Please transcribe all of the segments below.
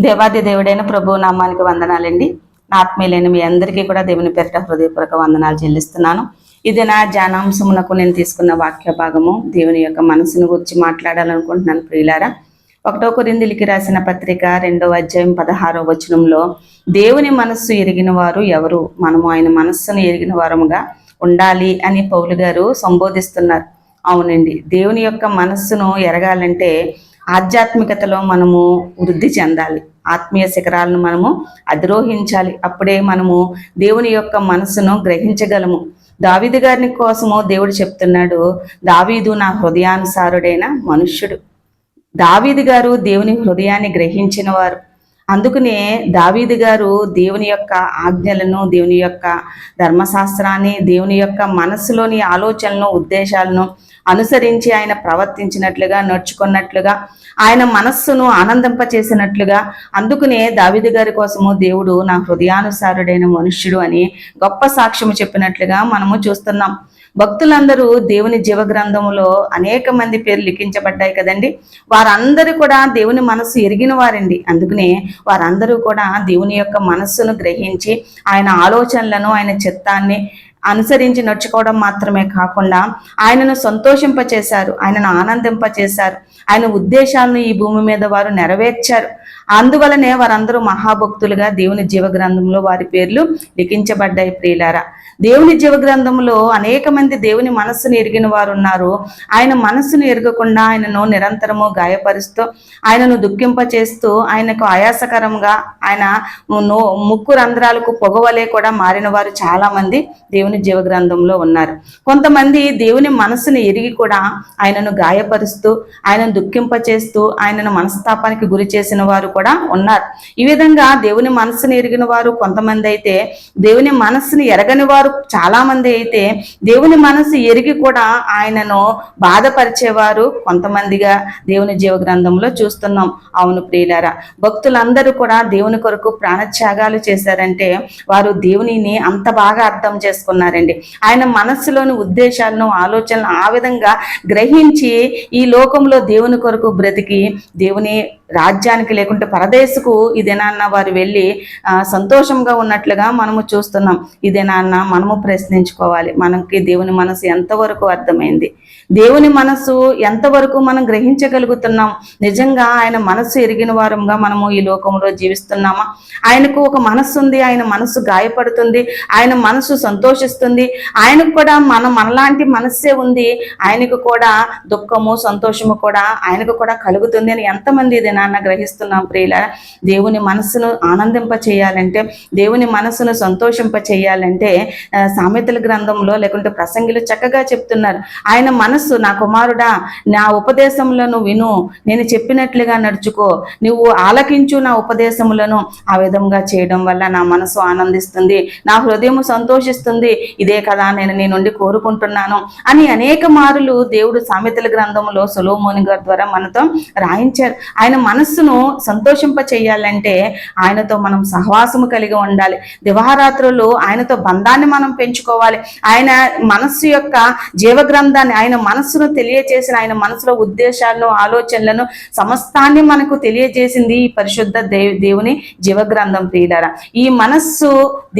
దేవాది దేవుడైన ప్రభు నామానికి వందనాలండి. నా ఆత్మీయులైన మీ అందరికీ కూడా దేవుని పేరిట హృదయపూర్వక వందనాలు చెల్లిస్తున్నాను. ఇది నా ధ్యానాంశమునకు నేను తీసుకున్న వాక్య భాగము. దేవుని యొక్క మనసును గురించి మాట్లాడాలనుకుంటున్నాను ప్రియులారా. 1 కొరింథీయులకు రాసిన పత్రిక 2వ అధ్యాయం 16వ వచనంలో దేవుని మనస్సు ఎరిగిన వారు ఎవరు, మనము ఆయన మనస్సును ఎరిగిన వారముగా ఉండాలి అని పౌలు గారు సంబోధిస్తున్నారు. అవునండి, దేవుని యొక్క మనస్సును ఎరగాలంటే ఆధ్యాత్మికతలో మనము వృద్ధి చెందాలి, ఆత్మీయ శిఖరాలను మనము అధిరోహించాలి. అప్పుడే మనము దేవుని యొక్క మనసును గ్రహించగలము. దావీదు గారిని కోసము దేవుడు చెప్తున్నాడు, దావీదు నా హృదయానుసారుడైన మనుష్యుడు. దావీదు గారు దేవుని హృదయాన్ని గ్రహించిన వారు. అందుకనే దావీదు గారు దేవుని యొక్క ఆజ్ఞలను, దేవుని యొక్క ధర్మశాస్త్రాన్ని, దేవుని యొక్క మనసులోని ఆలోచనలను, ఉద్దేశాలను అనుసరించి ఆయన ప్రవర్తించినట్లుగా, నడుచుకున్నట్లుగా, ఆయన మనస్సును ఆనందింపచేసినట్లుగా, అందుకనే దావీదు గారి కోసము దేవుడు నా హృదయానుసారుడైన మనుష్యుడు అని గొప్ప సాక్ష్యము చెప్పినట్లుగా మనము చూస్తున్నాం. భక్తులందరూ దేవుని జీవ గ్రంథములో అనేక మంది పేర్లు లిఖించబడ్డాయి కదండి. వారందరూ కూడా దేవుని మనస్సు ఎరిగిన వారండి. అందుకనే వారందరూ కూడా దేవుని యొక్క మనస్సును గ్రహించి ఆయన ఆలోచనలను, ఆయన చిత్తాన్ని అనుసరించి నడుచుకోవడం మాత్రమే కాకుండా ఆయనను సంతోషింపచేశారు, ఆయనను ఆనందింపచేశారు, ఆయన ఉద్దేశాలను ఈ భూమి మీద వారు నెరవేర్చారు. అందువలనే వారందరూ మహాభక్తులుగా దేవుని జీవ గ్రంథంలో వారి పేర్లు లిఖించబడ్డాయి. ప్రియులారా, దేవుని జీవ గ్రంథంలో అనేక మంది దేవుని మనస్సును ఎరిగిన వారు ఉన్నారు. ఆయన మనస్సును ఎరగకుండా ఆయనను నిరంతరము గాయపరుస్తూ, ఆయనను దుఃఖింపచేస్తూ, ఆయనకు ఆయాసకరంగా, ఆయన ముక్కు రంధ్రాలకు పొగవలే కూడా మారిన వారు చాలా మంది దేవుని జీవ గ్రంథంలో ఉన్నారు. కొంతమంది దేవుని మనస్సును ఎరిగి కూడా ఆయనను గాయపరుస్తూ, ఆయనను దుఃఖింపచేస్తూ, ఆయనను మనస్తాపానికి గురి చేసిన వారు కూడా ఉన్నారు. ఈ విధంగా దేవుని మనస్సును ఎరిగిన వారు కొంతమంది అయితే, దేవుని మనస్సును ఎరగని వారు చాలా మంది అయితే, దేవుని మనస్సు ఎరిగి కూడా ఆయనను బాధపరిచేవారు కొంతమందిగా దేవుని జీవ గ్రంథంలో చూస్తున్నాం. అవును ప్రియులారా, భక్తులందరూ కూడా దేవుని కొరకు ప్రాణత్యాగాలు చేశారంటే వారు దేవునిని అంత బాగా అర్థం చేసుకున్నారండి. ఆయన మనస్సులోని ఉద్దేశాలను, ఆలోచనలను ఆ విధంగా గ్రహించి ఈ లోకంలో దేవుని కొరకు బ్రతికి దేవుని రాజ్యానికి లేకుంటే పరదేశకు ఇదేనాన్న వారు వెళ్ళి సంతోషంగా ఉన్నట్లుగా మనము చూస్తున్నాం. ఇదేనాన్న మనము ప్రశ్నించుకోవాలి, మనకి దేవుని మనసు ఎంతవరకు అర్థమైంది, దేవుని మనసు ఎంతవరకు మనం గ్రహించగలుగుతున్నాం, నిజంగా ఆయన మనస్సు ఎరిగిన వారంగా మనము ఈ లోకంలో జీవిస్తున్నామా? ఆయనకు ఒక మనస్సు ఉంది, ఆయన మనస్సు గాయపడుతుంది, ఆయన మనస్సు సంతోషిస్తుంది, ఆయనకు కూడా మనలాంటి మనస్సే ఉంది, ఆయనకు కూడా దుఃఖము సంతోషము కూడా ఆయనకు కూడా కలుగుతుంది అని ఎంతమంది ఇది నాన్న గ్రహిస్తున్నాం ప్రియుల? దేవుని మనస్సును ఆనందింప చేయాలంటే, దేవుని మనస్సును సంతోషింప చేయాలంటే సామెతల గ్రంథంలో లేకుంటే ప్రసంగిలు చక్కగా చెప్తున్నారు. ఆయన మనస్సు, నా కుమారుడా నా ఉపదేశములను విను, నేను చెప్పినట్లుగా నడుచుకో, నువ్వు ఆలకించు నా ఉపదేశములను, ఆ విధంగా చేయడం వల్ల నా మనసు ఆనందిస్తుంది, నా హృదయం సంతోషిస్తుంది, ఇదే కదా నేను నీ నుండి కోరుకుంటున్నాను అని అనేక మారులు దేవుడు సామెతల గ్రంథంలో సొలొమోను గారి ద్వారా మనతో రాయించారు. ఆయన మనస్సును సంతోషింప చేయాలంటే ఆయనతో మనం సహవాసము కలిగి ఉండాలి. దివారాత్రులు ఆయనతో బంధాన్ని మనం పెంచుకోవాలి. ఆయన మనస్సు యొక్క జీవ గ్రంథాన్ని, ఆయన మనస్సును తెలియజేసిన, ఆయన మనసులో ఉద్దేశాలను, ఆలోచనలను సమస్తాన్ని మనకు తెలియజేసింది ఈ పరిశుద్ధ దేవుని జీవ గ్రంథం ప్రియులారా. ఈ మనస్సు,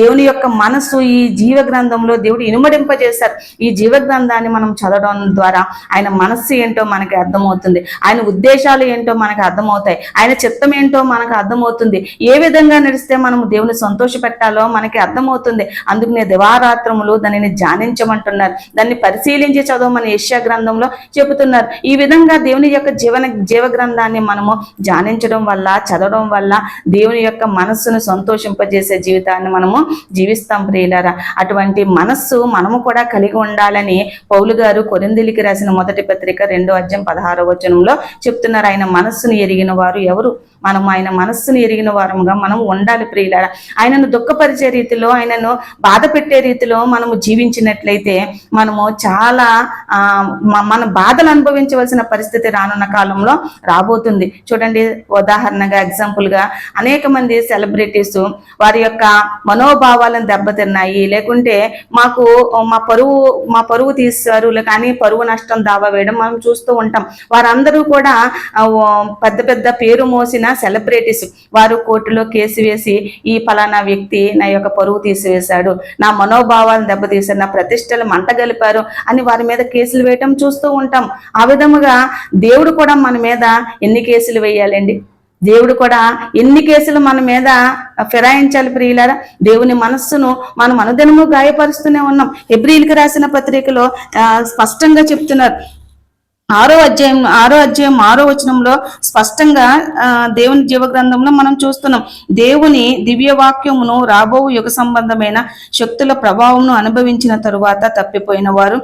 దేవుని యొక్క మనస్సు ఈ జీవ గ్రంథంలో దేవుడు ఇనుమడింపజేశారు. ఈ జీవ గ్రంథాన్ని మనం చదవడం ద్వారా ఆయన మనస్సు ఏంటో మనకి అర్థమవుతుంది, ఆయన ఉద్దేశాలు ఏంటో మనకు అర్థమవుతాయి, ఆయన చిత్తం ఏంటో మనకు అర్థమవుతుంది, ఏ విధంగా నడిస్తే మనము దేవుని సంతోష పెట్టాలో మనకి అర్థమవుతుంది. అందుకనే దివారాత్రములు దానిని ధ్యానించమంటున్నారు, దాన్ని పరిశీలించి చదవమని యెషయా గ్రంథంలో చెబుతున్నారు. ఈ విధంగా దేవుని యొక్క జీవ గ్రంథాన్ని మనము ధ్యానించడం వల్ల, చదవడం వల్ల దేవుని యొక్క మనస్సును సంతోషింపజేసే జీవితాన్ని మనము జీవిస్తాం ప్రియులారా. అటువంటి మనస్సు మనము కూడా కలిగి ఉండాలని పౌలు గారు కొరింథీయులకు రాసిన మొదటి పత్రిక 2వ అధ్యాయం 16వ వచనంలో చెప్తున్నారు. ఆయన మనస్సును ఎరిగిన వారు ఎవరు? మనం ఆయన మనస్సును ఎరిగిన వారముగా మనం ఉండాలి ప్రియులారా. ఆయనను దుఃఖపరిచే రీతిలో, ఆయనను బాధ పెట్టే రీతిలో మనము జీవించినట్లయితే మనము చాలా మన బాధలు అనుభవించవలసిన పరిస్థితి రానున్న కాలంలో రాబోతుంది. చూడండి, ఉదాహరణగా ఎగ్జాంపుల్గా అనేక మంది సెలబ్రిటీస్ వారి యొక్క మనోభావాలను దెబ్బతిన్నాయి, లేకుంటే మా పరువు తీస్తారు, కానీ పరువు నష్టం దావా వేయడం మనం చూస్తూ ఉంటాం. వారందరూ కూడా పెద్ద పెద్ద పేరు మోసిన సెలబ్రిటీస్ వారు కోర్టులో కేసు వేసి ఈ ఫలానా వ్యక్తి నా యొక్క పరువు తీసివేశాడు, నా మనోభావాలను దెబ్బతీశారు, నా ప్రతిష్టలు మంటగలిపారు అని వారి మీద కేసులు వేయటం చూస్తూ ఉంటాం. ఆ విధముగా దేవుడు కూడా మన మీద ఎన్ని కేసులు వేయాలండి? దేవుడు కూడా ఎన్ని కేసులు మన మీద ఫిరాయించాలి ప్రియులారా? దేవుని మనస్సును మనం అనుదినము గాయపరుస్తూనే ఉన్నాం. హెబ్రీయులకు రాసిన పత్రికలో స్పష్టంగా చెప్తున్నారు. 6వ అధ్యాయం 6వ వచనంలో స్పష్టంగా దేవుని జీవగ్రంథంలో మనం చూస్తున్నాం. దేవుని దివ్య వాక్యమును రాబో యుగ సంబంధమైన శక్తుల ప్రభావమును అనుభవించిన తరువాత తప్పిపోయిన వారు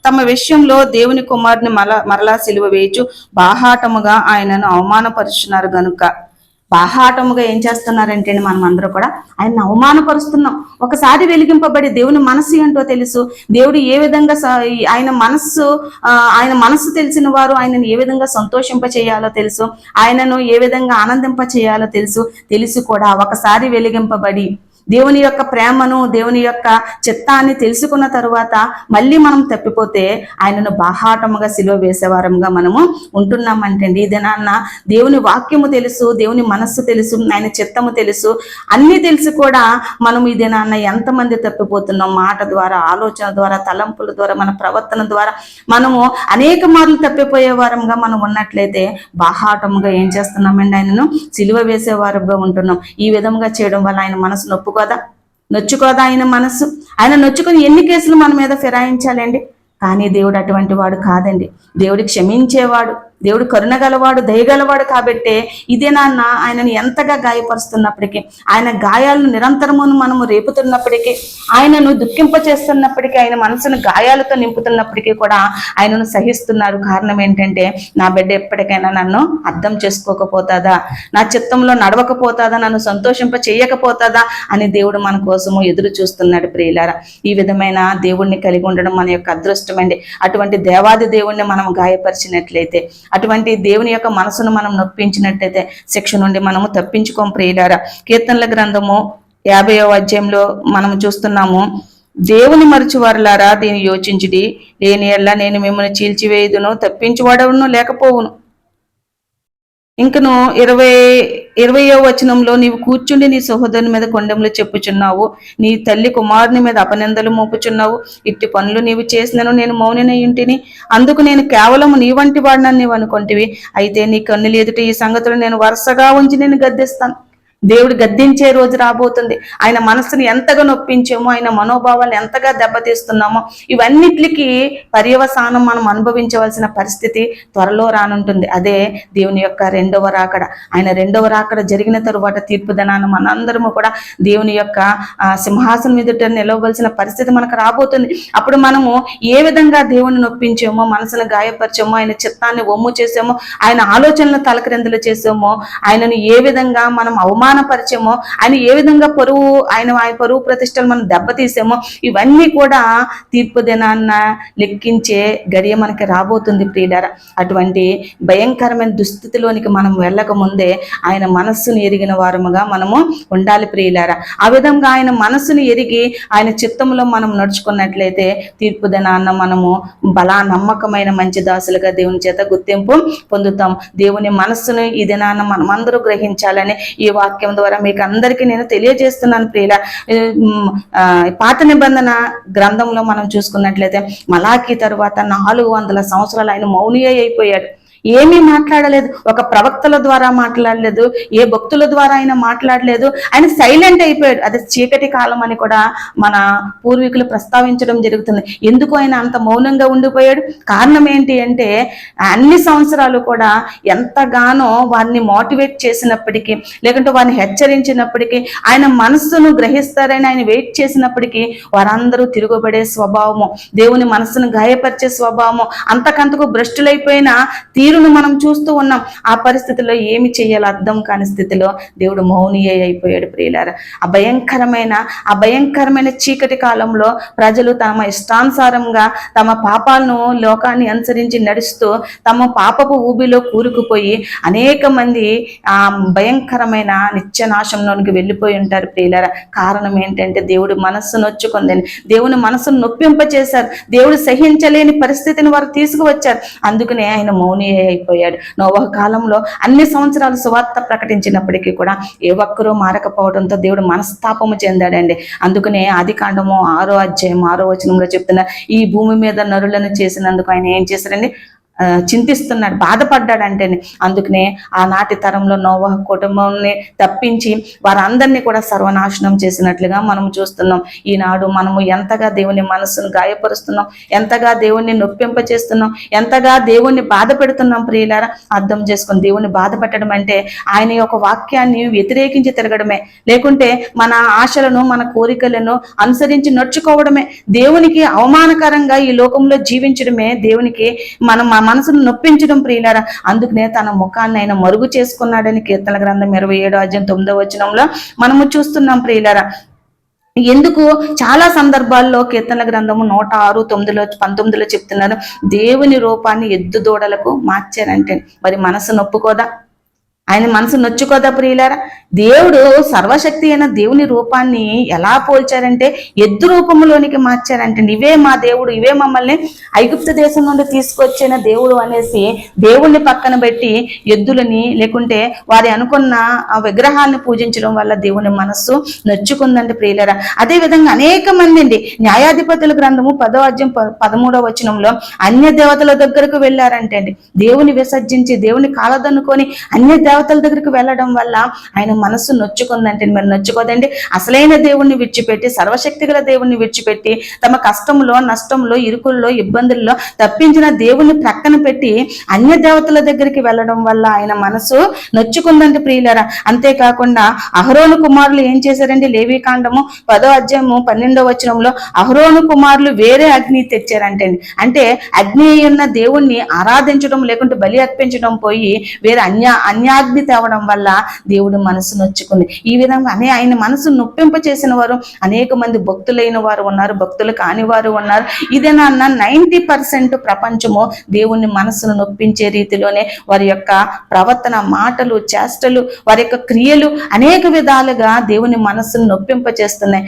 తమ విషయంలో దేవుని కుమారుని మరలా సిలువ వేయచ్చు బాహాటముగా ఆయనను అవమానపరుచున్నారు గనుక. బాహాటముగా ఏం చేస్తున్నారంటే మనం అందరూ కూడా ఆయన్ని అవమానపరుస్తున్నాం. ఒకసారి వెలిగింపబడి దేవుని మనస్సు ఏంటో తెలుసు, దేవుడు ఏ విధంగా ఆయన మనస్సు తెలిసిన వారు ఆయనను ఏ విధంగా సంతోషింప చేయాలో తెలుసు, ఆయనను ఏ విధంగా ఆనందింప చేయాలో తెలుసు కూడా ఒకసారి వెలిగింపబడి దేవుని యొక్క ప్రేమను దేవుని యొక్క చిత్తాన్ని తెలుసుకున్న తరువాత మళ్ళీ మనం తప్పిపోతే ఆయనను బాహాటముగా సిలువ వేసేవారంగా మనము ఉంటున్నామంటే ఇదే నాన్న దేవుని వాక్యము తెలుసు, దేవుని మనస్సు తెలుసు, ఆయన చిత్తము తెలుసు, అన్నీ తెలిసి కూడా మనం ఇదే నాన్న ఎంతమంది తప్పిపోతున్నాం. మాట ద్వారా, ఆలోచన ద్వారా, తలంపుల ద్వారా, మన ప్రవర్తన ద్వారా మనము అనేక మార్లు తప్పిపోయే వారంగా మనం ఉన్నట్లయితే బాహాటముగా ఏం చేస్తున్నామండి? ఆయనను సిలువ వేసేవారుగా ఉంటున్నాం. ఈ విధంగా చేయడం వల్ల ఆయన మనసు నొచ్చుకోదా ఆయన మనస్సు? ఆయన నొచ్చుకొని ఎన్ని కేసులు మన మీద ఫిరాయించాలండి? కానీ దేవుడు అటువంటి వాడు కాదండి. దేవుడు క్షమించేవాడు, దేవుడు కరుణ గలవాడు, దయగలవాడు. కాబట్టే ఇదే నాన్న ఆయనను ఎంతగా గాయపరుస్తున్నప్పటికీ, ఆయన గాయాలను నిరంతరమును మనము రేపుతున్నప్పటికీ, ఆయనను దుఃఖింప చేస్తున్నప్పటికీ, ఆయన మనసును గాయాలతో నింపుతున్నప్పటికీ కూడా ఆయనను సహిస్తున్నారు. కారణం ఏంటంటే నా బిడ్డ ఎప్పటికైనా నన్ను అర్థం చేసుకోకపోతాదా, నా చిత్తంలో నడవకపోతాదా, నన్ను సంతోషింప చేయకపోతాదా అని దేవుడు మన కోసము ఎదురు చూస్తున్నాడు. ప్రియులారా, ఈ విధమైన దేవుణ్ణి కలిగి ఉండడం మన యొక్క అదృష్టమండి. అటువంటి దేవాది దేవుణ్ణి మనం గాయపరిచినట్లయితే, అటువంటి దేవుని యొక్క మనసును మనం నొప్పించినట్టయితే శిక్ష నుండి మనము తప్పించుకోం. ప్రియులారా, కీర్తనల గ్రంథము 50వ అధ్యాయంలో మనం చూస్తున్నాము. దేవుని మరచువారులారా దీన్ని యోచించుడి, లేని ఎల్లా నేను మిమ్మల్ని చీల్చివేయుదును, తప్పించువాడవును లేకపోవును. ఇంకను 20వ వచనంలో నీవు కూర్చుండి నీ సహోదరుని మీద కొండెములు చెప్పుచున్నావు, నీ తల్లి కుమారుని మీద అపనిందలు మోపుచున్నావు. ఇట్టి పనులు నీవు చేసినను నేను మౌనినై ఉంటిని, అందుకు నేను కేవలము నీ వంటి వాడినని నీవు అనుకొంటివి. అయితే నీ కన్నులు ఎదుట ఈ సంగతులు నేను వరుసగా ఉంచి నేను గద్దిస్తాను. దేవుడు గద్దించే రోజు రాబోతుంది. ఆయన మనసుని ఎంతగా నొప్పించామో, ఆయన మనోభావాలను ఎంతగా దెబ్బతీస్తున్నామో, ఇవన్నిటికి పర్యవసానం మనం అనుభవించవలసిన పరిస్థితి త్వరలో రానుంటుంది. అదే దేవుని యొక్క రెండవ రాకడ. ఆయన రెండవ రాకడ జరిగిన తరువాత తీర్పు దినాన మనందరము కూడా దేవుని యొక్క సింహాసనం ఎదుట నిలవవలసిన పరిస్థితి మనకు రాబోతుంది. అప్పుడు మనము ఏ విధంగా దేవుని నొప్పించామో, మనసును గాయపరిచామో, ఆయన చిత్తాన్ని ఒమ్ము చేసామో, ఆయన ఆలోచనలు తలక్రిందులు చేసామో, ఆయనను ఏ విధంగా మనం అవమానపరిచామో, ఆయన ఏ విధంగా ఆయన పరువు ప్రతిష్టలు మనం దెబ్బతీసామో, ఇవన్నీ కూడా తీర్పు దినాన్న లెక్కించే గడియ మనకి రాబోతుంది. ప్రియులారా, అటువంటి భయంకరమైన దుస్థితిలోనికి మనం వెళ్ళక ముందే ఆయన మనస్సును ఎరిగిన వారముగా మనము ఉండాలి. ప్రియులారా, ఆ విధంగా ఆయన మనస్సును ఎరిగి ఆయన చిత్తంలో మనం నడుచుకున్నట్లయితే తీర్పు దినాన్న మనము నమ్మకమైన మంచి దాసులుగా దేవుని చేత గుర్తింపు పొందుతాం. దేవుని మనస్సును ఈ దినాన్న మనం అందరూ గ్రహించాలని ఈ వాక్యం ద్వారా మీకు అందరికీ నేను తెలియజేస్తున్నాను. ప్రియుల, పాత నిబంధన గ్రంథంలో మనం చూసుకున్నట్లయితే మలాకీ తరువాత 400 సంవత్సరాలు ఆయన మౌని అయిపోయాడు. ఏమీ మాట్లాడలేదు, ఒక ప్రవక్తల ద్వారా మాట్లాడలేదు, ఏ భక్తుల ద్వారా ఆయన మాట్లాడలేదు. ఆయన సైలెంట్ అయిపోయాడు. అది చీకటి కాలం అని కూడా మన పూర్వీకులు ప్రస్తావించడం జరుగుతుంది. ఎందుకు ఆయన అంత మౌనంగా ఉండిపోయాడు? కారణం ఏంటి అంటే అన్ని సంవత్సరాలు కూడా ఎంతగానో వారిని మోటివేట్ చేసినప్పటికీ, లేకుంటే వారిని హెచ్చరించినప్పటికీ, ఆయన మనస్సును గ్రహిస్తారని ఆయన వెయిట్ చేసినప్పటికీ వారందరూ తిరుగుబడే స్వభావము, దేవుని మనస్సును గాయపరిచే స్వభావము, అంతకంతకు భ్రష్టులైపోయిన తీరును మనం చూస్తూ ఉన్నాం. ఆ పరిస్థితిలో ఏమి చేయాలో అర్థం కాని స్థితిలో దేవుడు మౌని అయిపోయాడు. ప్రియులారా, ఆ భయంకరమైన చీకటి కాలంలో ప్రజలు తమ ఇష్టానుసారంగా తమ పాపాలను లోకాన్ని అనుసరించి నడుస్తూ తమ పాపపు ఊబిలో కూరుకుపోయి అనేక మంది ఆ భయంకరమైన నిత్యనాశంలోనికి వెళ్ళిపోయి ఉంటారు. ప్రియులారా, కారణం ఏంటంటే దేవుడు మనస్సు నొచ్చుకుందని, దేవుని మనసును నొప్పింపచేశారు, దేవుడు సహించలేని పరిస్థితిని వారు తీసుకువచ్చారు. అందుకనే ఆయన మౌని అయిపోయాడు. నోవహు కాలంలో అన్ని సంవత్సరాలు సువార్త ప్రకటించినప్పటికీ కూడా ఏ ఒక్కరూ మారకపోవడంతో దేవుడు మనస్తాపము చెందాడండి. అందుకనే ఆదికాండము 6వ అధ్యాయం 6వ వచనంలో చెప్తున్నారు, ఈ భూమి మీద నరులను చేసినందుకు ఆయన ఏం చేశారండి, చింతిస్తున్నాడు, బాధపడ్డాడంటేనే. అందుకనే ఆనాటి తరంలో నోవహు కుటుంబాన్ని తప్పించి వారందరినీ కూడా సర్వనాశనం చేసినట్లుగా మనం చూస్తున్నాం. ఈనాడు మనము ఎంతగా దేవుని మనస్సును గాయపరుస్తున్నాం, ఎంతగా దేవుణ్ణి నొప్పింప చేస్తున్నాం, ఎంతగా దేవుణ్ణి బాధ పెడుతున్నాం ప్రియులారా. అర్థం చేసుకుని, దేవుణ్ణి బాధ పెట్టడం అంటే ఆయన యొక్క వాక్యాన్ని వ్యతిరేకించి తిరగడమే, లేకుంటే మన ఆశలను మన కోరికలను అనుసరించి నడుచుకోవడమే, దేవునికి అవమానకరంగా ఈ లోకంలో జీవించడమే దేవునికి మన మనసును నొప్పించడం ప్రియులారా. అందుకనే తన ముఖాన్ని ఆయన మరుగు చేసుకున్నాడని కీర్తన గ్రంథం 27వ అధ్యాయం 9వ వచనంలో మనము చూస్తున్నాం ప్రియులారా. ఎందుకు చాలా సందర్భాల్లో కీర్తన గ్రంథము 106:9-19 చెప్తున్నారు, దేవుని రూపాన్ని ఎద్దు దూడలకు మార్చారంటే మరి మనసు నొప్పుకోదా, ఆయన మనసు నొచ్చుకోదా ప్రియులారా. దేవుడు సర్వశక్తి అయిన దేవుని రూపాన్ని ఎలా పోల్చారంటే ఎద్దు రూపంలోనికి మార్చారంటే, ఇవే మా దేవుడు, ఇవే మమ్మల్ని ఐగుప్తు దేశం నుండి తీసుకొచ్చిన దేవుడు అనేసి దేవుణ్ణి పక్కన పెట్టి ఎద్దులని లేకుంటే వారి అనుకున్న ఆ విగ్రహాలను పూజించడం వల్ల దేవుని మనస్సు నొచ్చుకుందండి ప్రియులారా. అదే విధంగా అనేక మంది అండి, న్యాయాధిపతుల గ్రంథము 10వ అధ్యాయం 13వ వచనంలో అన్య దేవతల దగ్గరకు వెళ్ళారంటే అండి, దేవుని విసర్జించి దేవుని కాలదన్నుకొని అన్య దేవతల దగ్గరికి వెళ్ళడం వల్ల ఆయన మనస్సు నొచ్చుకుందంటే మరి నొచ్చుకోదండి. అసలైన దేవుణ్ణి విడిచిపెట్టి, సర్వశక్తి గల దేవుణ్ణి విడిచిపెట్టి, తమ కష్టంలో నష్టంలో ఇరుకుల్లో ఇబ్బందుల్లో తప్పించిన దేవుణ్ణి ప్రక్కన పెట్టి అన్య దేవతల దగ్గరికి వెళ్ళడం వల్ల ఆయన మనసు నొచ్చుకుందంటే ప్రియులారా. అంతేకాకుండా అహరోను కుమారులు ఏం చేశారండి, లేవీకాండము 10వ అధ్యాయము 12వ వచనంలో అహరోను కుమారులు వేరే అగ్ని తెచ్చారంటే, అంటే అగ్ని ఉన్న దేవుణ్ణి ఆరాధించడం లేకుంటే బలి అర్పించడం పోయి వేరే అన్యాగ్ని తేవడం వల్ల దేవుడు మనసు నొచ్చుకుంది. ఈ విధంగా ఆయన మనసు నొప్పింప చేసిన వారు అనేక మంది భక్తులైన వారు ఉన్నారు, భక్తులు కాని వారు ఉన్నారు. ఇదేనా 90% ప్రపంచము దేవుని మనసును నొప్పించే రీతిలోనే వారి యొక్క ప్రవర్తన, మాటలు, చేష్టలు, వారి యొక్క క్రియలు అనేక విధాలుగా దేవుని మనస్సును నొప్పింప చేస్తున్నాయి.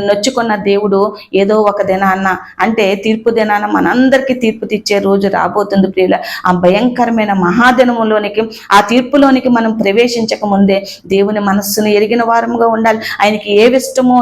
నొచ్చుకున్న దేవుడు ఏదో ఒక దినాన్న, అంటే తీర్పు దినాన మనందరికీ తీర్పు తెచ్చే రోజు రాబోతుంది ప్రియుల. ఆ భయంకరమైన మహాదినములోనికి, ఆ తీర్పులోనికి మనం ప్రవేశించక ముందే దేవుని మనస్సును ఎరిగిన వారముగా ఉండాలి. ఆయనకి ఏవి ఇష్టమో,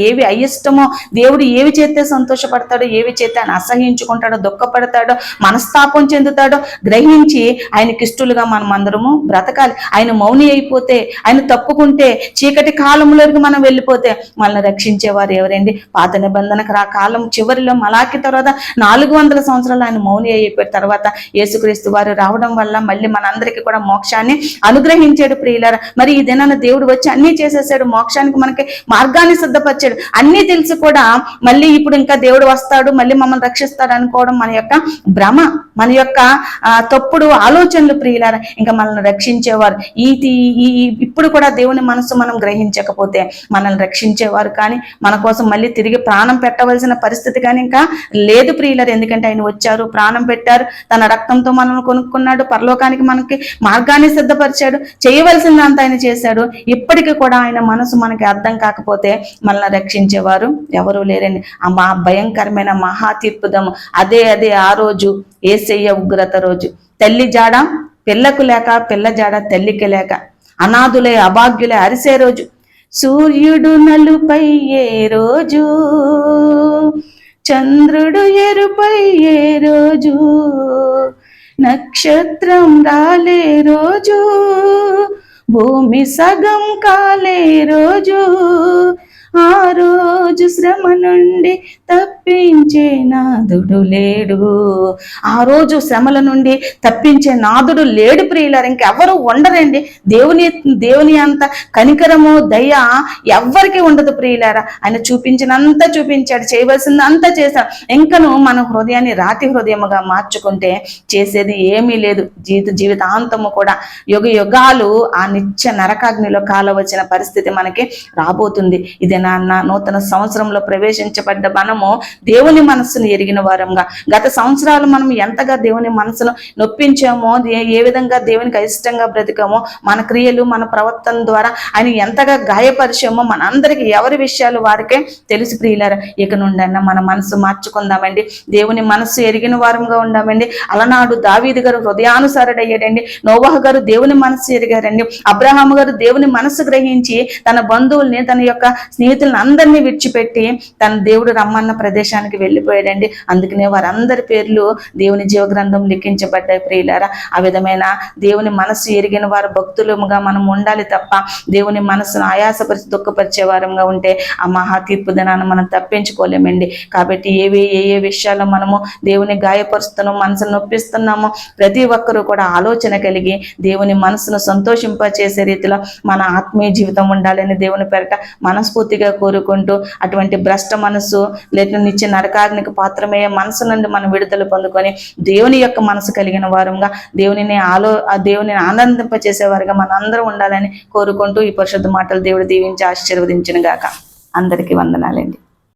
ఏవి అయిష్టమో, దేవుడు ఏవి చేస్తే సంతోషపడతాడో, ఏవి చేస్తే ఆయన అసహించుకుంటాడో, దుఃఖపడతాడో, మనస్తాపం చెందుతాడో గ్రహించి ఆయనకి ఇష్టలుగా మనం అందరము బ్రతకాలి. ఆయన మౌని అయిపోతే, ఆయన తప్పుకుంటే, చీకటి కాలంలోకి మనం వెళ్ళిపోతే మనల్ని రక్షించేవారు ఎవరండి? పాత నిబంధనకు కాలం చివరిలో మలాకి తర్వాత 400 సంవత్సరాలు ఆయన మౌని అయిపోయిన తర్వాత యేసుక్రీస్తు వారు రావడం వల్ల మళ్ళీ మనందరికీ కూడా మోక్షాన్ని అనుగ్రహించాడు ప్రియులారా. మరి ఈ దినాన దేవుడు వచ్చి అన్ని చేసేసాడు, మోక్షానికి మనకి మార్గాన్ని సిద్ధపరిచాడు. అన్ని తెలిసి కూడా మళ్ళీ ఇప్పుడు ఇంకా దేవుడు వస్తాడు, మళ్ళీ మమ్మల్ని రక్షిస్తాడు అనుకోవడం మన యొక్క భ్రమ, మన యొక్క తప్పుడు ఆలోచనలు ప్రియులారా. ఇంకా మనల్ని రక్షించేవారు ఇప్పుడు కూడా దేవుని మనసు మనం గ్రహించకపోతే మనల్ని రక్షించేవారు కానీ మన కోసం మళ్ళీ తిరిగి ప్రాణం పెట్టవలసిన పరిస్థితి కానీ ఇంకా లేదు ప్రియులారు. ఎందుకంటే ఆయన వచ్చారు, ప్రాణం పెట్టారు, తన రక్తంతో మనల్ని కొనుక్కున్నాడు, పరలోకానికి మనకి మార్గాన్ని సిద్ధపరిచాడు, చేయవలసిందంతా ఆయన చేశాడు. ఇప్పటికీ కూడా ఆయన మనసు మనకి అర్థం కాకపోతే మనల్ని రక్షించేవారు ఎవరూ లేరండి. ఆ భయంకరమైన మహా తీర్పుదము అదే ఆ రోజు, యేసయ్య ఉగ్రత రోజు. తల్లి జాడ పిల్లకు లేక, పిల్ల జాడ తల్లికి లేక, అనాథులే అభాగ్యులే అరిసే రోజు, సూర్యుడు నలుపై ఏ రోజు, చంద్రుడు ఎరుపై ఏ రోజు, నక్షత్రం రాలే రోజు, భూమి సగం కాలే రోజు, ఆ రోజు శ్రమ నుండి తప్పించే నాదుడు లేడు. ఆ రోజు శ్రమల నుండి తప్పించే నాదుడు లేడు ప్రియులారు. ఇంకెవరు ఉండరండి. దేవుని అంత కనికరము, దయ ఎవ్వరికి ఉండదు ప్రియులారా. ఆయన చూపించినంత చూపించాడు, చేయవలసిందంత చేశాడు. ఇంకను మన హృదయాన్ని రాతి హృదయముగా మార్చుకుంటే చేసేది ఏమీ లేదు. జీవితాంతము కూడా యుగాలు ఆ నిత్య నరకాగ్నిలో కాలవచ్చిన పరిస్థితి మనకి రాబోతుంది. ఇదే దినాన్న నూతన సంవత్సరంలో ప్రవేశించబడ్డ మనము దేవుని మనస్సును ఎరిగిన వారంగా, గత సంవత్సరాలు మనం ఎంతగా దేవుని మనసును నొప్పించామో, ఏ విధంగా దేవునికి అయిష్టంగా బ్రతికామో, మన క్రియలు మన ప్రవర్తన ద్వారా ఆయన ఎంతగా గాయపరిచామో మనందరికీ ఎవరి విషయాలు వారికే తెలుసు ప్రియులారా. ఇక నుండన్నా మన మనసు మార్చుకుందామండి, దేవుని మనస్సు ఎరిగిన వారంగా ఉందామండి. అలనాడు దావీదు గారు హృదయానుసారుడయ్యాడండి, నోవహు గారు దేవుని మనస్సు ఎరిగారండి, అబ్రహాము గారు దేవుని మనస్సు గ్రహించి తన బంధువుల్ని తన యొక్క స్నేహితులను అందరినీ విడిచిపెట్టి తన దేవుడు రమ్మన్న ప్రదేశానికి వెళ్ళిపోయాడండి. అందుకనే వారందరి పేర్లు దేవుని జీవగ్రంథం లిఖించబడ్డాయి ప్రియులారా. ఆ విధమైన దేవుని మనస్సు ఎరిగిన వారు భక్తులుగా మనం ఉండాలి తప్ప దేవుని మనస్సును ఆయాసపరిచి దుఃఖపరిచే వారంగా ఉంటే ఆ మహా తీర్పు దినాన్ని మనం తప్పించుకోలేమండి. కాబట్టి ఏ విషయాల్లో మనము దేవుని గాయపరుస్తున్నామో, మనసును నొప్పిస్తున్నామో, ప్రతి ఒక్కరూ కూడా ఆలోచన కలిగి దేవుని మనసును సంతోషింపచేసే రీతిలో మన ఆత్మీయ జీవితం ఉండాలని దేవుని పేరట మనస్ఫూర్తిగా కోరుకుంటూ, అటువంటి భ్రష్ట మనసు లేదా నిత్య నరకాగ్నికి పాత్రమయ్యే మనసు నుండి మనం విడుదల పొందుకొని దేవుని యొక్క మనసు కలిగిన వారంగా దేవుని ఆనందింపచేసేవారుగా మన అందరం ఉండాలని కోరుకుంటూ ఈ పరిశుద్ధ మాటలు దేవుడు దీవించి ఆశీర్వదించును గాక. అందరికీ వందనాలండి.